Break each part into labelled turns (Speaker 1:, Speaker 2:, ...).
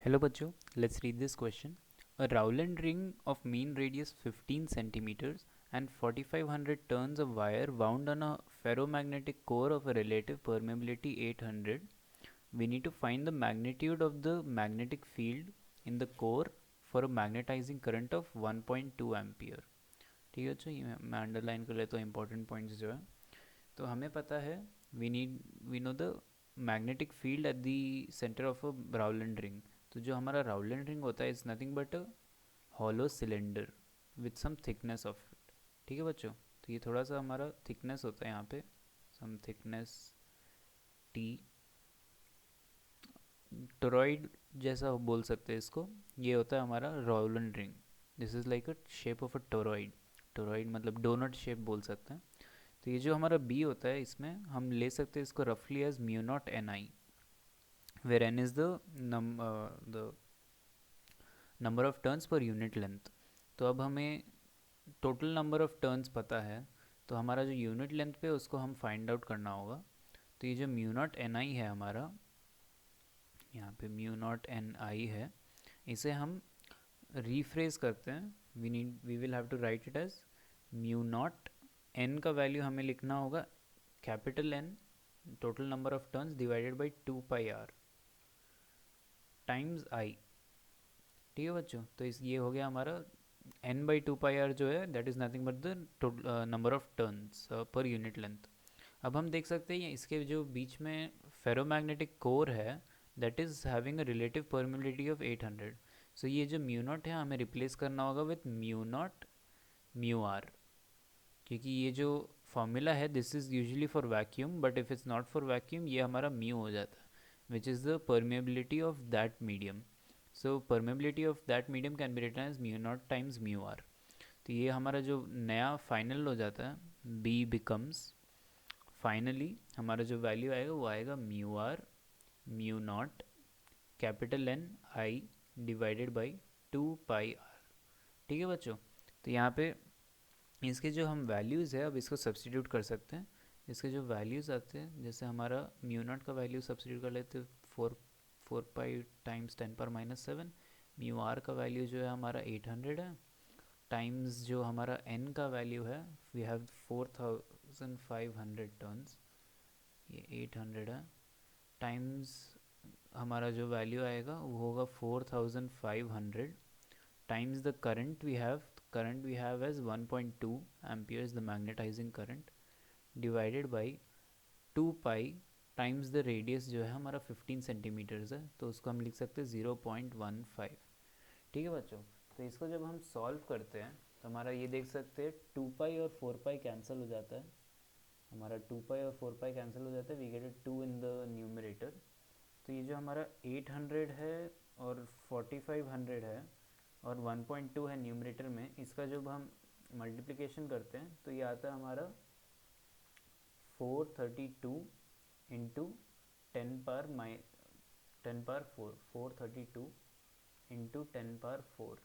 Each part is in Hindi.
Speaker 1: Hello बच्चों, let's read this question. A Rowland ring of mean radius 15 centimeters and 4500 turns of wire wound on a ferromagnetic core of a relative permeability 800. We need to find the magnitude of the magnetic field in the core for a magnetizing current of 1.2 ampere. ठीक है बच्चों, ये मैं अंडरलाइन कर लेता हूँ इंपॉर्टेंट पॉइंट्स जो है. तो हमें पता है we know the magnetic field at the centre of a Rowland ring. तो जो हमारा राउलेंड रिंग होता है is nothing but a hollow cylinder with some thickness of it. ठीक है बच्चों, तो ये थोड़ा सा हमारा थिकनेस होता है यहाँ पे, सम थिकनेस टी. टोरॉइड जैसा बोल सकते हैं इसको. ये होता है हमारा Rowland ring. This is like a shape of a toroid. Toroid मतलब डोनट शेप बोल सकते हैं. तो ये जो हमारा बी होता है इसमें हम ले सकते हैं इसको रफली as mu nought N I, where N is the number of turns per unit length. तो अब हमें टोटल नंबर ऑफ टर्न्स पता है, तो हमारा जो यूनिट लेंथ पे उसको हम फाइंड आउट करना होगा. तो ये जो म्यू नॉट एन आई है हमारा, यहाँ पे म्यू नॉट एन आई है, इसे हम रीफ्रेज करते हैं. We will have to write it as mu nought N का वैल्यू हमें लिखना होगा capital N, total number of turns divided by 2 pi R times I. ठीक है बच्चों, तो इस ये हो गया हमारा एन बाई 2 पाई आर जो है that is nothing but the number of turns per unit length. अब हम देख सकते हैं इसके जो बीच में फेरोमैग्नेटिक कोर है that is having a relative permeability of 800. So ये जो म्यू नॉट है हमें रिप्लेस करना होगा with mu nought mu R, क्योंकि ये जो फॉर्मूला है this is usually for vacuum, but if it's not for vacuum ये हमारा म्यू हो जाता है, which is the permeability of that medium. So permeability of that medium can be written as mu nought times mu R. तो ये हमारा जो नया फाइनल हो जाता है बी बिकम्स, फाइनली हमारा जो वैल्यू आएगा वो आएगा mu R mu nought capital N I divided by 2 pi R. ठीक है बच्चों, तो यहाँ पे इसके जो हम वैल्यूज़ है अब इसको सब्सटीट्यूट कर सकते हैं. इसके जो वैल्यूज़ आते हैं जैसे हमारा म्यू नॉट का वैल्यू सब्सटीट्यूट कर लेते हैं 4 पाई टाइम्स 10⁻⁷. म्यू आर का वैल्यू जो है हमारा 800 है, टाइम्स जो हमारा n का वैल्यू है वी हैव 4500 टर्न्स, ये 800 है, टाइम्स हमारा जो वैल्यू आएगा वो होगा 4500 times the current we have as 1.2 amperes the magnetizing current divided by 2 pi times the radius जो है हमारा 15 सेंटीमीटर्स है, तो उसको हम लिख सकते हैं 0.15. ठीक है बच्चों, तो इसको जब हम सॉल्व करते हैं तो हमारा ये देख सकते हैं 2 पाई और 4 पाई कैंसिल हो जाता है. हमारा 2 पाई और 4 पाई कैंसिल हो जाता है, we get it 2 in the numerator. तो ये जो हमारा 800 है और 4500 है और 1.2 है न्यूमरेटर में, इसका जब हम मल्टीप्लिकेशन करते हैं तो ये आता है हमारा 432 into 10 power 432 into 10 power 4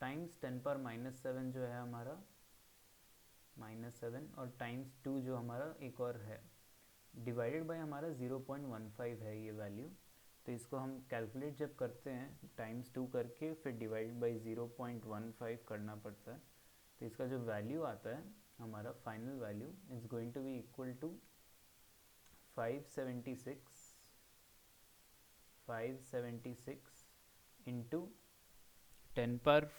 Speaker 1: times 10 power -7 जो है हमारा -7 और टाइम्स 2 जो हमारा एक और है, डिवाइडेड बाय हमारा 0.15 है ये वैल्यू. तो इसको हम कैलकुलेट जब करते हैं टाइम्स 2 करके फिर डिवाइड बाई 0.15 करना पड़ता है. तो इसका जो वैल्यू आता है हमारा final value is going to be equal to 576 into 10 power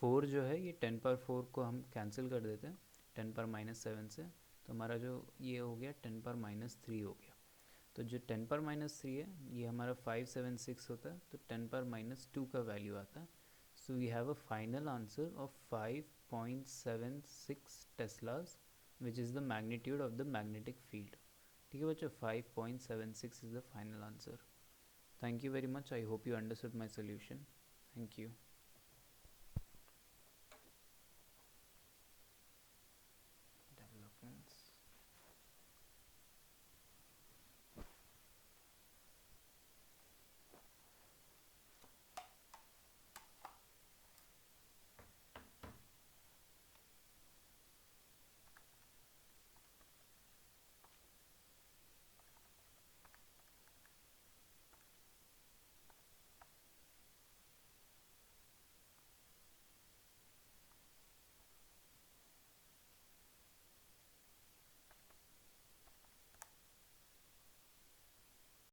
Speaker 1: 4 जो है, ये 10 पावर 4 को हम कैंसिल कर देते हैं 10 पावर -7 से, तो हमारा जो ये हो गया 10 पावर -3 हो गया. तो जो 10 पावर -3 है ये हमारा 576 होता है, तो 10 पावर -2 का वैल्यू आता है. So we have a final answer of 5.76 teslas which is the magnitude of the magnetic field. ठीक है बच्चों, 5.76 is the final answer. Thank you very much. I hope you understood my solution. Thank you.